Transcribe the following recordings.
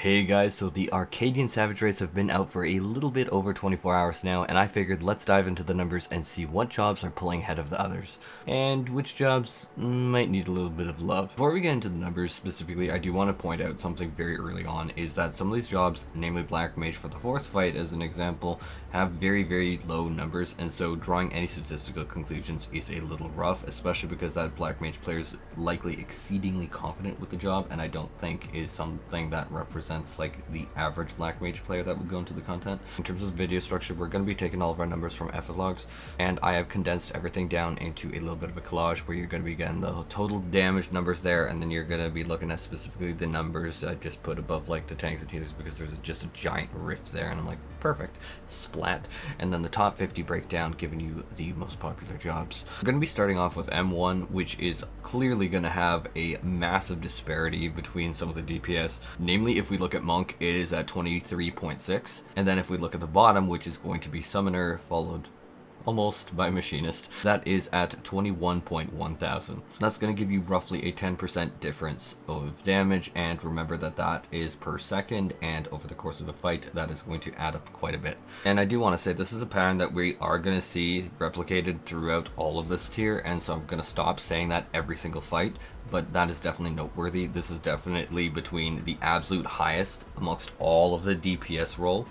Hey guys, so the Arcadion Savage raids have been out for a little bit over 24 hours now, and I figured let's dive into the numbers and see what jobs are pulling ahead of the others, and which jobs might need a little bit of love. Before we get into the numbers specifically, I do want to point out something very early on, is that some of these jobs, namely Black Mage for the Force Fight as an example, have very low numbers, and so drawing any statistical conclusions is a little rough, especially because that Black Mage player is likely exceedingly confident with the job, and I don't think is something that represents like the average Black Mage player that would go into the content. In terms of video structure, we're going to be taking all of our numbers from FF logs, and I have condensed everything down into a little bit of a collage where you're going to be getting the total damage numbers there, and then you're going to be looking at specifically the numbers I just put above like the tanks and healers because there's just a giant rift there, and I'm like, perfect, splat. And then the top 50 breakdown giving you the most popular jobs. We're going to be starting off with M1, which is clearly going to have a massive disparity between some of the DPS. Namely, if we look at Monk, it is at 23.6, and then if we look at the bottom, which is going to be Summoner, followed almost by Machinist, that is at 21.1 thousand. That's going to give you roughly a 10% difference of damage, and remember that that is per second, and over the course of a fight that is going to add up quite a bit. And I do want to say this is a pattern that we are going to see replicated throughout all of this tier, and so I'm going to stop saying that every single fight, but that is definitely noteworthy. This is definitely between the absolute highest amongst all of the DPS role.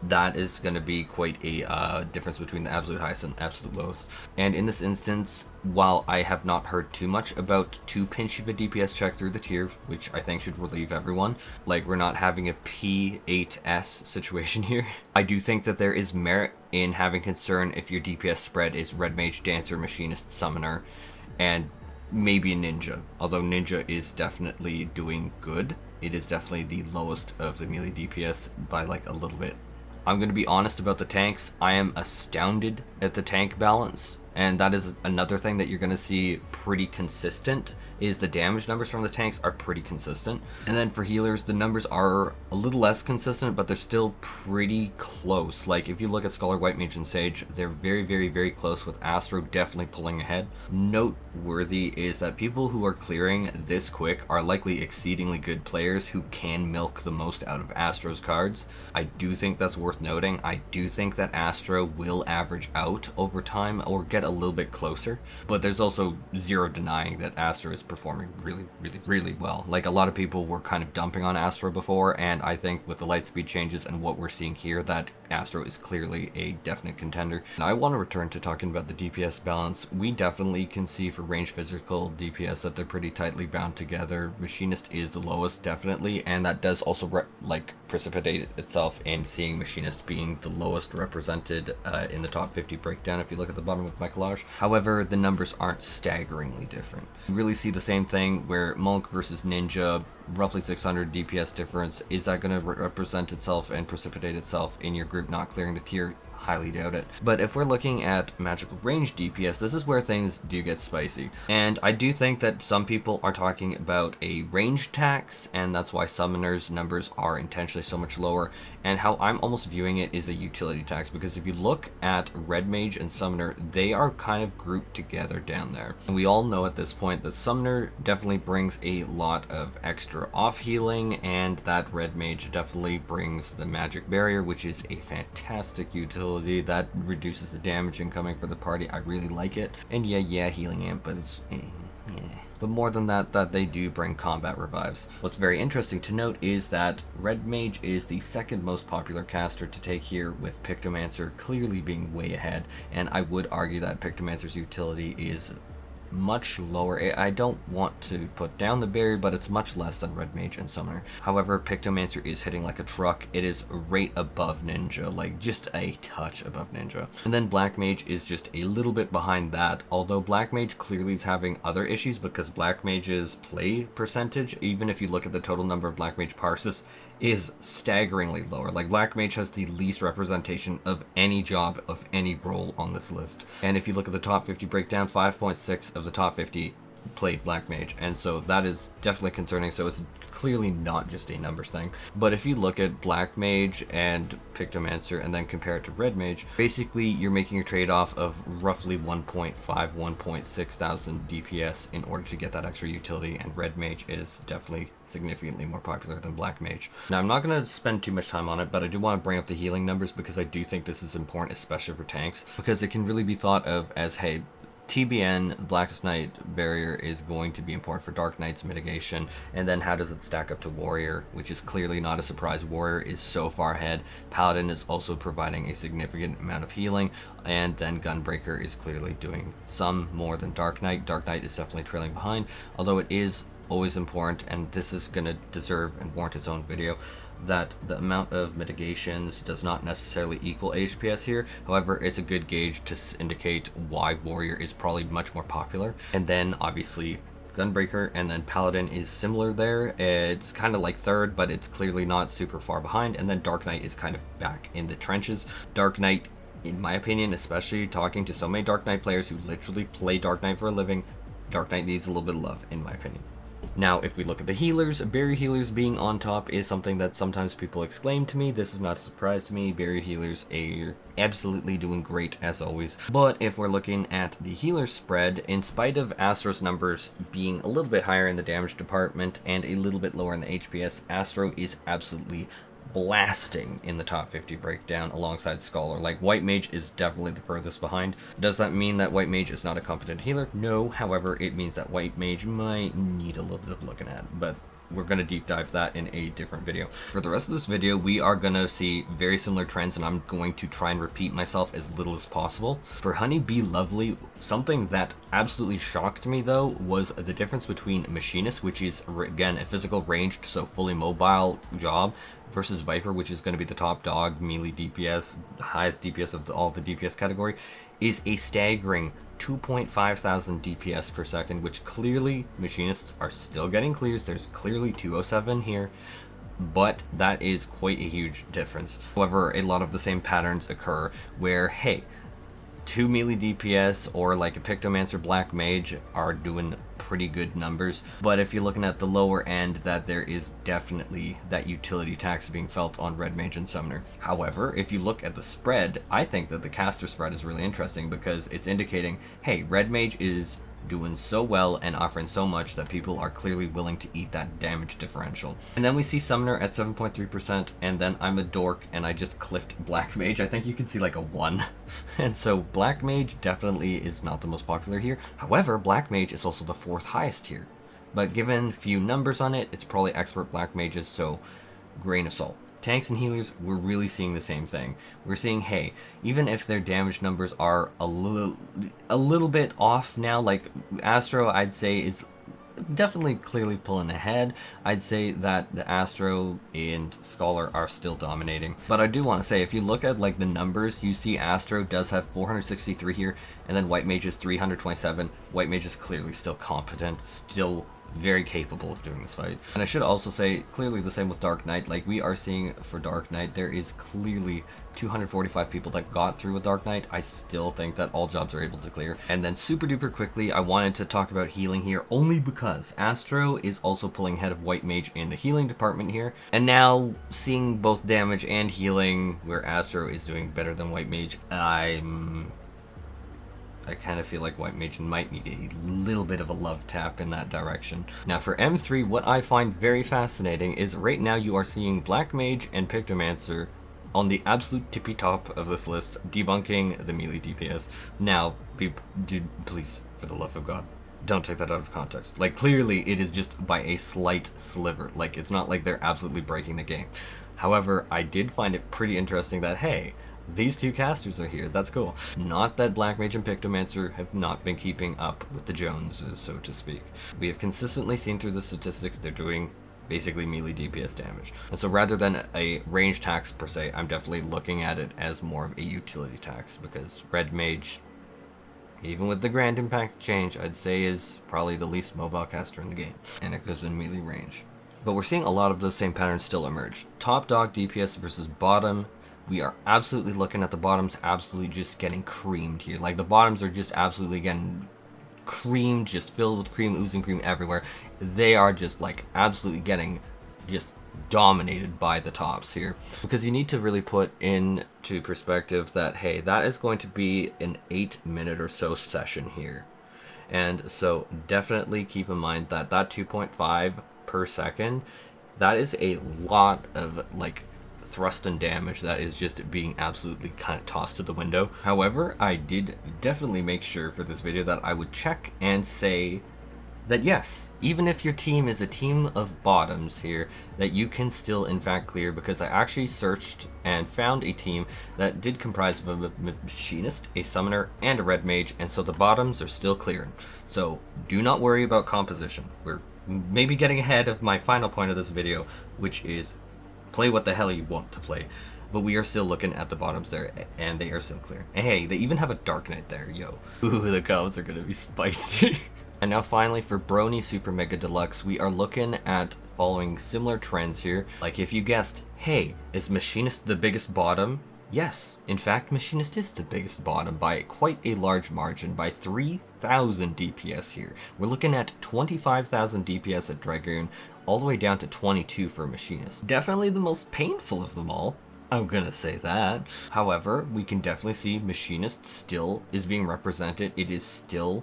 That is going to be quite a difference between the absolute highest and absolute lowest. And in this instance, while I have not heard too much about too pinchy of a DPS check through the tier, which I think should relieve everyone, like we're not having a P8S situation here, I do think that there is merit in having concern if your DPS spread is Red Mage, Dancer, Machinist, Summoner, and maybe a Ninja. Although Ninja is definitely doing good, it is definitely the lowest of the melee DPS by like a little bit. I'm going to be honest about the tanks. I am astounded at the tank balance, and that is another thing that you're going to see pretty consistent, is the damage numbers from the tanks are pretty consistent. And then for healers, the numbers are a little less consistent, but they're still pretty close. Like if you look at Scholar, White Mage, and Sage, they're very close, with Astro definitely pulling ahead. Noteworthy is that people who are clearing this quick are likely exceedingly good players who can milk the most out of Astro's cards. I do think that's worth noting. I do think that Astro will average out over time or get a little bit closer, but there's also zero denying that Astro is performing really well. Like a lot of people were kind of dumping on Astro before, and I think with the light speed changes and what we're seeing here, that Astro is clearly a definite contender. Now I want to return to talking about the DPS balance. We definitely can see for ranged physical DPS that they're pretty tightly bound together. Machinist is the lowest, definitely, and that does also precipitate itself in seeing Machinist being the lowest represented in the top 50 breakdown if you look at the bottom of my collage. However, the numbers aren't staggeringly different. You really see the same thing where Monk versus Ninja, roughly 600 DPS difference. Is that going to represent itself and precipitate itself in your group not clearing the tier? Highly doubt it. But if we're looking at magical range DPS, this is where things do get spicy. And I do think that some people are talking about a range tax, and that's why Summoner's numbers are intentionally so much lower. And how I'm almost viewing it is a utility tax, because if you look at Red Mage and Summoner, they are kind of grouped together down there. And we all know at this point that Summoner definitely brings a lot of extra off healing, and that Red Mage definitely brings the magic barrier, which is a fantastic utility that reduces the damage incoming for the party. I really like it. And yeah, healing amp, but it's But more than that, they do bring combat revives. What's very interesting to note is that Red Mage is the second most popular caster to take here, with Pictomancer clearly being way ahead, and I would argue that Pictomancer's utility is much lower. I don't want to put down the barrier, but it's much less than Red Mage and Summoner. However, Pictomancer is hitting like a truck. It is right above Ninja, like just a touch above Ninja. And then Black Mage is just a little bit behind that, although Black Mage clearly is having other issues because Black Mage's play percentage, even if you look at the total number of Black Mage parses, is staggeringly lower. Like Black Mage has the least representation of any job of any role on this list. And if you look at the top 50 breakdown, 5.6 of the top 50 played Black Mage, and so that is definitely concerning. So it's clearly not just a numbers thing. But if you look at Black Mage and Pictomancer and then compare it to Red Mage, basically you're making a trade-off of roughly 1.5, 1.6 thousand DPS in order to get that extra utility, and Red Mage is definitely significantly more popular than Black Mage. Now, I'm not going to spend too much time on it, but I do want to bring up the healing numbers because I do think this is important, especially for tanks, because it can really be thought of as, hey, TBN, Blackest Night barrier is going to be important for Dark Knight's mitigation, and then how does it stack up to Warrior, which is clearly not a surprise. Warrior is so far ahead. Paladin is also providing a significant amount of healing, and then Gunbreaker is clearly doing some more than Dark Knight. Dark Knight is definitely trailing behind, although it is always important, and this is going to deserve and warrant its own video, that the amount of mitigations does not necessarily equal HPS here. However, it's a good gauge to indicate why Warrior is probably much more popular. And then obviously Gunbreaker and then Paladin is similar there. It's kind of like third, but it's clearly not super far behind. And then Dark Knight is kind of back in the trenches. Dark Knight, in my opinion, especially talking to so many Dark Knight players who literally play Dark Knight for a living, Dark Knight needs a little bit of love, in my opinion. Now, if we look at the healers, barrier healers being on top is something that sometimes people exclaim to me. This is not a surprise to me. Barrier healers are absolutely doing great as always. But if we're looking at the healer spread, in spite of Astro's numbers being a little bit higher in the damage department and a little bit lower in the HPS, Astro is absolutely blasting in the top 50 breakdown alongside Scholar. Like, White Mage is definitely the furthest behind. Does that mean that White Mage is not a competent healer? No, however, it means that White Mage might need a little bit of looking at, but we're going to deep dive that in a different video. For the rest of this video, we are going to see very similar trends, and I'm going to try and repeat myself as little as possible. For Honeybee Lovely, something that absolutely shocked me though was the difference between Machinist, which is again a physical ranged, so fully mobile job, versus Viper, which is going to be the top dog, melee DPS, highest DPS of all the DPS category, is a staggering 2.5 thousand DPS per second, which clearly Machinists are still getting clears. There's clearly 207 here, but that is quite a huge difference. However, a lot of the same patterns occur where, hey, 2 melee DPS or like a Pictomancer Black Mage are doing pretty good numbers, but if you're looking at the lower end, that there is definitely that utility tax being felt on Red Mage and Summoner. However, if you look at the spread, I think that the caster spread is really interesting because it's indicating, hey, Red Mage is doing so well and offering so much that people are clearly willing to eat that damage differential. And then we see Summoner at 7.3%, and then I'm a dork and I just clipped Black Mage. I think you can see like a 1. And so Black Mage definitely is not the most popular here. However, Black Mage is also the 4th highest here. But given few numbers on it, it's probably expert Black Mages, so grain of salt. Tanks and healers, we're really seeing the same thing. We're seeing, hey, even if their damage numbers are a little bit off now, like Astro, I'd say is definitely clearly pulling ahead. I'd say that the Astro and Scholar are still dominating. But I do want to say, if you look at like the numbers, you see Astro does have 463 here, and then White Mage is 327. White Mage is clearly still competent, still very capable of doing this fight. And I should also say, clearly the same with Dark Knight. Like, we are seeing for Dark Knight, there is clearly 245 people that got through with Dark Knight. I still think that all jobs are able to clear. And then super duper quickly, I wanted to talk about healing here only because Astro is also pulling ahead of White Mage in the healing department here. And now seeing both damage and healing where Astro is doing better than White Mage, I kind of feel like White Mage might need a little bit of a love tap in that direction. Now for M3, what I find very fascinating is right now you are seeing Black Mage and Pictomancer on the absolute tippy top of this list, debunking the melee DPS. Now, dude, please, for the love of God, don't take that out of context. Like, clearly it is just by a slight sliver. Like, it's not like they're absolutely breaking the game. However, I did find it pretty interesting that, hey, these two casters are here. That's cool. Not that Black Mage and Pictomancer have not been keeping up with the Joneses, so to speak. We have consistently seen through the statistics they're doing basically melee DPS damage. And so rather than a range tax per se, I'm definitely looking at it as more of a utility tax, because Red Mage, even with the Grand Impact change, I'd say is probably the least mobile caster in the game, and it goes in melee range. But we're seeing a lot of those same patterns still emerge. Top dog DPS versus bottom. We are absolutely looking at the bottoms absolutely just getting creamed here. Like, the bottoms are just absolutely getting cream, just filled with cream, oozing cream everywhere. They are just like absolutely getting just dominated by the tops here, because you need to really put into perspective that, hey, that is going to be an 8-minute or so session here. And so definitely keep in mind that 2.5 per second, that is a lot of like thrust and damage that is just being absolutely kind of tossed to the window. However, I did definitely make sure for this video that I would check and say that yes, even if your team is a team of bottoms here, that you can still in fact clear, because I actually searched and found a team that did comprise of a machinist, a summoner, and a red mage, and so the bottoms are still clearing. So do not worry about composition. We're maybe getting ahead of my final point of this video, which is play what the hell you want to play. But we are still looking at the bottoms there, and they are still clear. And hey, they even have a Dark Knight there, yo. Ooh, the combos are gonna be spicy. And now finally for Brony Super Mega Deluxe, we are looking at following similar trends here. Like if you guessed, hey, is Machinist the biggest bottom? Yes, in fact, Machinist is the biggest bottom by quite a large margin, by 3,000 DPS here. We're looking at 25,000 DPS at Dragoon, all the way down to 22 for Machinist. Definitely the most painful of them all, I'm gonna say that. However, we can definitely see Machinist still is being represented. It is still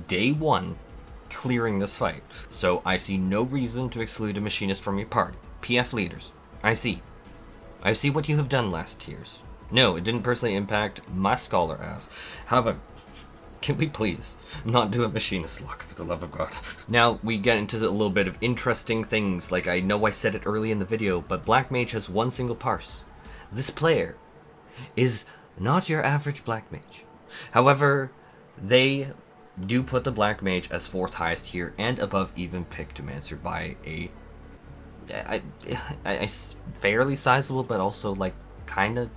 day one clearing this fight. So I see no reason to exclude a Machinist from your party. PF leaders, I see what you have done last tiers. No, it didn't personally impact my Scholar ass. However, can we please not do a Machinist lock, for the love of God? Now we get into a little bit of interesting things. Like, I know I said it early in the video, but Black Mage has one single parse. This player is not your average Black Mage. However, they do put the Black Mage as 4th highest here and above even Pictomancer by a fairly sizable, but also like kind of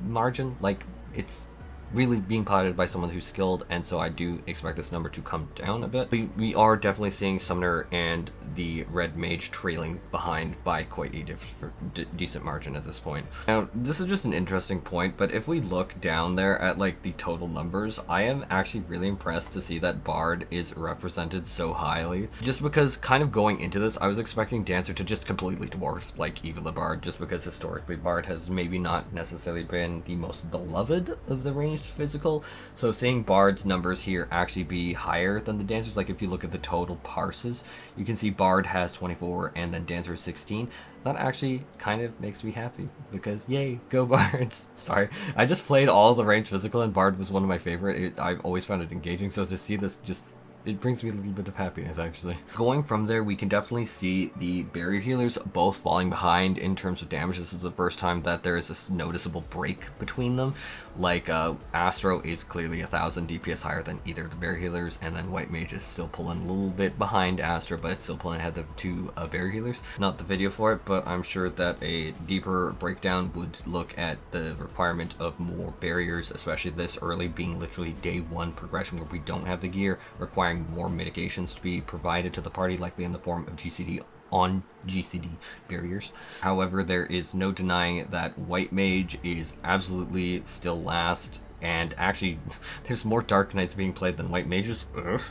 margin. Like, it's really being piloted by someone who's skilled, and so I do expect this number to come down a bit. We are definitely seeing Summoner and the Red Mage trailing behind by quite a decent margin at this point. Now, this is just an interesting point, but if we look down there at like the total numbers, I am actually really impressed to see that Bard is represented so highly. Just because kind of going into this, I was expecting Dancer to just completely dwarf like even the Bard, just because historically Bard has maybe not necessarily been the most beloved of the ranged physical. So seeing Bard's numbers here actually be higher than the Dancers, like if you look at the total parses, you can see Bard has 24 and then Dancer is 16. That actually kind of makes me happy, because yay, go Bards. Sorry, I just played all the ranged physical and Bard was one of my favorite. I've always found it engaging, so to see this just, it brings me a little bit of happiness, actually. Going from there, we can definitely see the barrier healers both falling behind in terms of damage. This is the first time that there is this noticeable break between them. Like, Astro is clearly 1,000 DPS higher than either of the barrier healers, and then White Mage is still pulling a little bit behind Astro, but it's still pulling ahead of two barrier healers. Not the video for it, but I'm sure that a deeper breakdown would look at the requirement of more barriers, especially this early, being literally day one progression where we don't have the gear, requiring more mitigations to be provided to the party, likely in the form of GCD on GCD barriers. However, there is no denying that White Mage is absolutely still last, and actually there's more Dark Knights being played than White Mages. Ugh.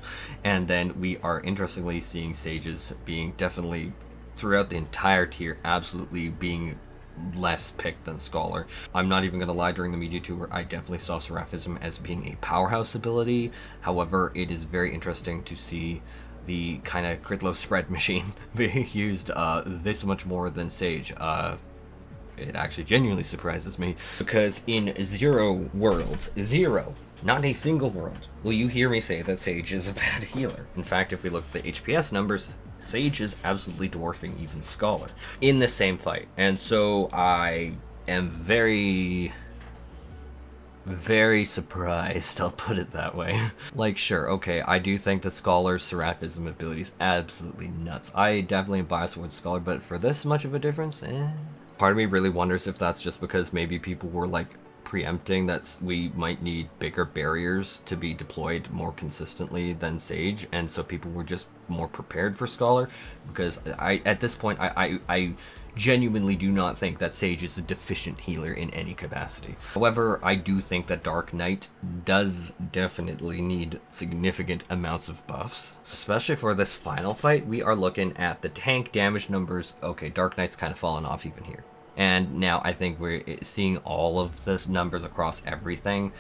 And then we are interestingly seeing Sages being definitely throughout the entire tier absolutely being less picked than Scholar. I'm not even gonna lie, during the media tour I definitely saw Seraphism as being a powerhouse ability. However, it is very interesting to see the kind of crit low spread machine being used this much more than Sage. It actually genuinely surprises me, because in 0 worlds, 0, not a single world, will you hear me say that Sage is a bad healer. In fact, if we look at the HPS numbers, Sage is absolutely dwarfing even Scholar in the same fight. And so I am very surprised, I'll put it that way. Like, sure, okay, I do think that Scholar's Seraphism ability is absolutely nuts. I definitely am biased towards Scholar, but for this much of a difference, Part of me really wonders if that's just because maybe people were like preempting that we might need bigger barriers to be deployed more consistently than Sage, and so people were just more prepared for Scholar. Because at this point I genuinely do not think that Sage is a deficient healer in any capacity. However, I do think that Dark Knight does definitely need significant amounts of buffs. Especially for this final fight, we are looking at the tank damage numbers. Okay, Dark Knight's kind of fallen off even here. And now I think we're seeing all of this numbers across everything.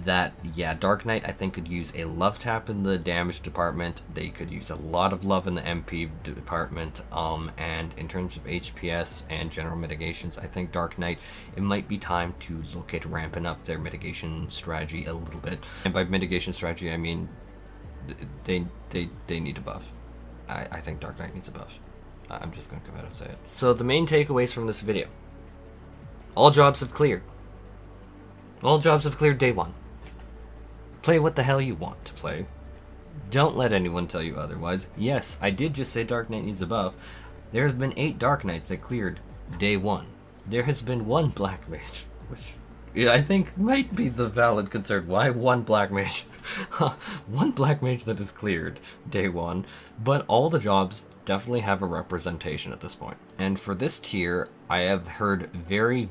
That, yeah, Dark Knight I think could use a love tap in the damage department. They could use a lot of love in the MP department. And in terms of HPS and general mitigations, I think Dark Knight, it might be time to look at ramping up their mitigation strategy a little bit. And by mitigation strategy, I mean they need a buff. I think Dark Knight needs a buff. I'm just gonna come out and say it. So the main takeaways from this video: all jobs have cleared. All jobs have cleared day one. Play what the hell you want to play. Don't let anyone tell you otherwise. Yes, I did just say Dark Knight needs a buff. There have been 8 Dark Knights that cleared day 1. There has been 1 Black Mage, which I think might be the valid concern. Why 1 Black Mage? 1 Black Mage that is cleared day 1. But all the jobs definitely have a representation at this point. And for this tier, I have heard very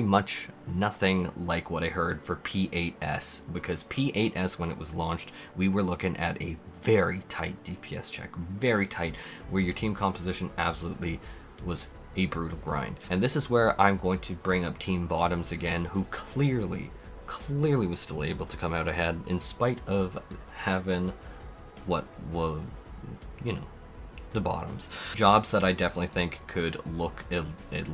much nothing like what I heard for P8S, because P8S, when it was launched, we were looking at a very tight DPS check, very tight, where your team composition absolutely was a brutal grind. And this is where I'm going to bring up Team Bottoms again, who clearly was still able to come out ahead in spite of having what was, you know, the bottoms. Jobs that I definitely think could look a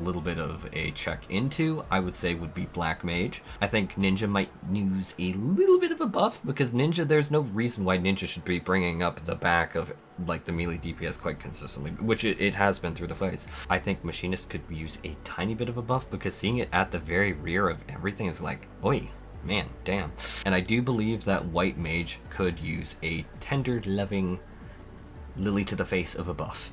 little bit of a check into, I would say, would be Black Mage. I think Ninja might use a little bit of a buff, because Ninja, there's no reason why Ninja should be bringing up the back of like the melee DPS quite consistently, which it has been through the fights. I think Machinist could use a tiny bit of a buff, because seeing it at the very rear of everything is like, oi, man, damn. And I do believe that White Mage could use a tender, loving lily to the face of a buff.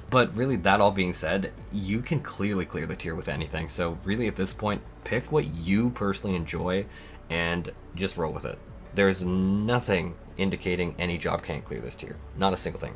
But really, that all being said, you can clearly clear the tier with anything. So really at this point, pick what you personally enjoy and just roll with it. There's nothing indicating any job can't clear this tier. Not a single thing.